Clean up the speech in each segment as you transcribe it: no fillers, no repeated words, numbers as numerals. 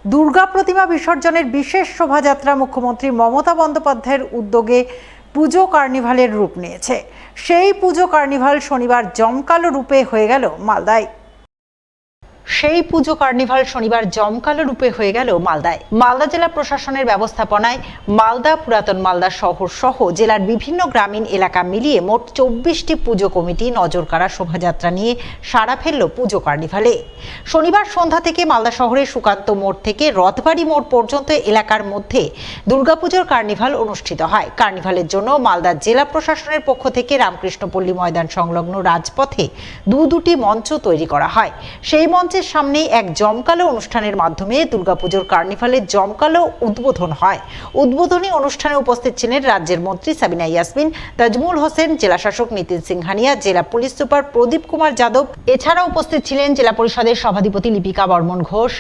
দুর্গা প্রতিমা বিসর্জনের বিশেষ শোভাযাত্রা মুখ্যমন্ত্রী মমতা বন্দ্যোপাধ্যায়ের উদ্যোগে পুজো কার্নিভালের রূপ নিয়েছে। সেই পুজো কার্নিভাল শনিবার জমকালো রূপে হয়ে গেল মালদায়। মালদা জেলা প্রশাসনের ব্যবস্থাপনায় মালদা, পুরাতন মালদা শহর সহ জেলার বিভিন্ন গ্রামীণ এলাকা মিলিয়ে মোট 24টি পুজো কমিটি নজর কাড়া শোভাযাত্রা নিয়ে সাড়া ফেলল পুজো কার্নিভালে। শনিবার সন্ধ্যা থেকে মালদা শহরের সুকান্ত মোড় থেকে রথবাড়ি মোড় পর্যন্ত এলাকার মধ্যে দুর্গাপুজোর কার্নিভাল অনুষ্ঠিত হয়। কার্নিভালের জন্য মালদা জেলা প্রশাসনের পক্ষ থেকে রামকৃষ্ণপল্লী ময়দান সংলগ্ন রাজপথে দুটি মঞ্চ তৈরি করা হয়। সেই মঞ্চের সামনে এক জমকালো অনুষ্ঠানের মাধ্যমে দুর্গাপুজোর কার্নিভালের জমকালো উদ্বোধন হয়। উদ্বোধনী অনুষ্ঠানে উপস্থিত ছিলেন রাজ্যের মন্ত্রী সাবিনা ইয়াসমিন, তাজমুল হোসেন, জেলা শাসক নিতিন সিংহানিয়া, জেলা পুলিশ সুপার প্রদীপ কুমার যাদব। এছাড়া উপস্থিত ছিলেন জেলা পরিষদের সভাধিপতি লিপিকা বর্মন ঘোষ,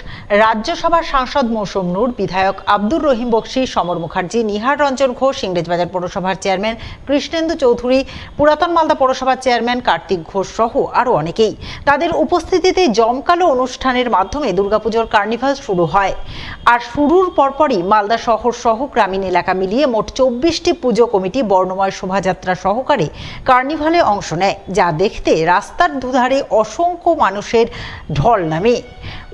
রাজ্যসভার সাংসদ মৌসুম নূর, বিধায়ক আব্দুর রহিম বক্সি, সমর মুখার্জি, নিহার রঞ্জন ঘোষ, ইংরেজবাজার পৌরসভার চেয়ারম্যান কৃষ্ণেন্দু চৌধুরী, পুরাতন মালদা পৌরসভার চেয়ারম্যান কার্তিক ঘোষ সহ আরও অনেকেই। তাদের উপস্থিতিতে জমকালো অনুষ্ঠানের মাধ্যমে দুর্গাপুজোর কার্নিভাল শুরু হয়। আর শুরুর পরপরই মালদা শহর সহ গ্রামীণ এলাকা মিলিয়ে মোট 24টি পুজো কমিটি বর্ণময় শোভাযাত্রা সহকারে কার্নিভালে অংশ নেয়, যা দেখতে রাস্তার দুধারে অসংখ্য মানুষের ঢল নামে।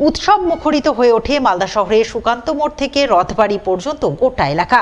উৎসব মুখরিত হয়ে ওঠে মালদা শহরের সুকান্ত মোড় থেকে রথবাড়ি পর্যন্ত গোটা এলাকা।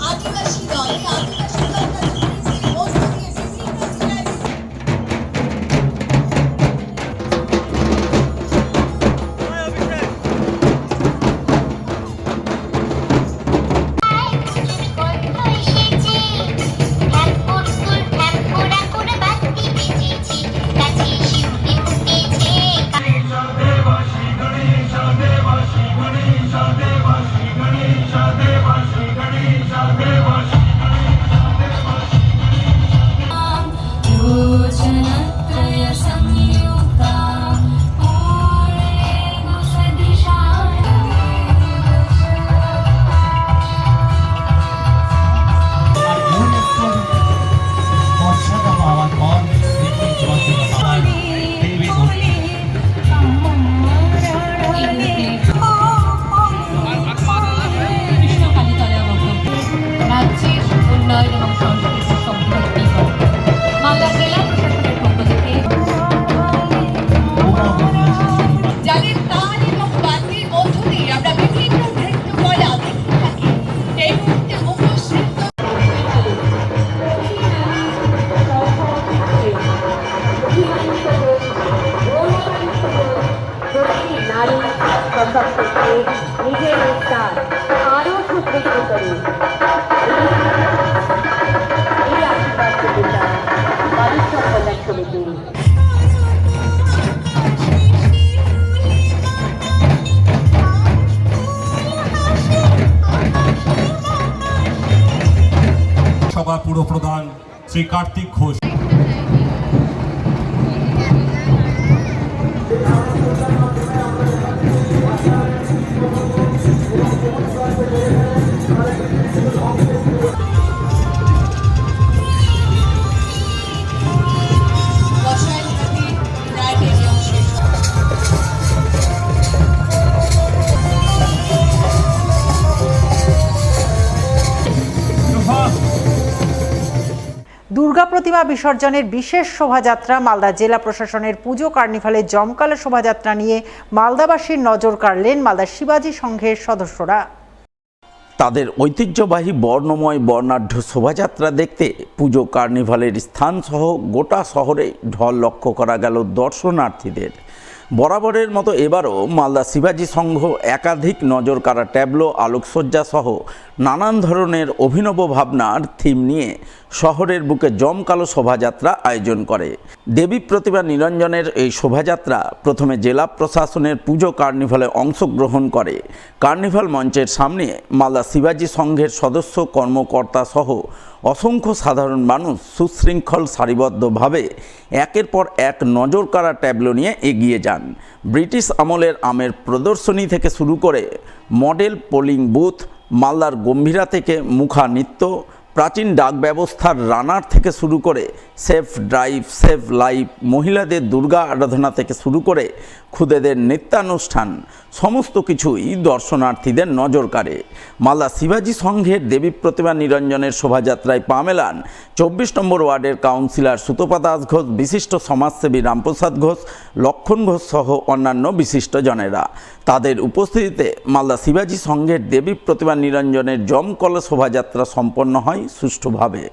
আদিবাসী দল নিজের স্থান আরো সুদৃঢ় করুন। এই আশীর্বাদ কবিতা বালিকা কল্যাণ সমিতি। সভা পুরো প্রধান শ্রী কার্তিক ঘোষ। দুর্গা প্রতিমা বিসর্জনের বিশেষ শোভাযাত্রা মালদা জেলা প্রশাসনের পুজো কার্নিভালে জমকালো শোভাযাত্রা নিয়ে মালদাবাসীর নজর কাড়লেন মালদা শিবাজি সংঘের সদস্যরা। তাদের ঐতিহ্যবাহী বর্ণময় বর্ণাঢ্য শোভাযাত্রা দেখতে পুজো কার্নিভালের স্থানসহ গোটা শহরে ঢল লক্ষ্য করা গেল দর্শনার্থীদের। বরাবরের মতো এবারও মালদা শিবাজি সংঘ একাধিক নজর কাড়া ট্যাবলো, আলোকসজ্জা সহ নানান ধরনের অভিনব ভাবনার থিম নিয়ে শহরের বুকে জমকালো শোভাযাত্রা আয়োজন করে। দেবী প্রতিমা নিরঞ্জনের এই শোভাযাত্রা প্রথমে জেলা প্রশাসনের পুজো কার্নিভালে অংশগ্রহণ করে। কার্নিভাল মঞ্চের সামনে মালদা শিবাজি সংঘের সদস্য কর্মকর্তা সহ অসংখ্য সাধারণ মানুষ সুশৃঙ্খল সারিবদ্ধভাবে একের পর এক নজরকাড়া ট্যাবলো নিয়ে এগিয়ে যান। ব্রিটিশ আমলের আমের প্রদর্শনী থেকে শুরু করে মডেল পোলিং বুথ, মালদার গম্ভীরা থেকে মুখা নৃত্য, প্রাচীন ডাক ব্যবস্থার রানার থেকে শুরু করে সেফ ড্রাইভ সেফ লাইফ, মহিলাদের দুর্গা আরাধনা থেকে শুরু করে খুদেদের নৃত্যানুষ্ঠান সমস্ত কিছুই দর্শনার্থীদের নজর কাড়ে। মালদা শিবাজি সংঘের দেবী প্রতিমা নিরঞ্জনের শোভাযাত্রায় পা মেলান 24 নম্বর ওয়ার্ডের কাউন্সিলর সুতপা দাস ঘোষ, বিশিষ্ট সমাজসেবী রামপ্রসাদ ঘোষ, লক্ষণ ঘোষ সহ অন্যান্য বিশিষ্টজনেরা। তাদের উপস্থিতিতে মালদা শিবাজি সংঘের দেবী প্রতিমা নিরঞ্জনের জমকল শোভাযাত্রা সম্পন্ন হয় সুষ্ঠুভাবে।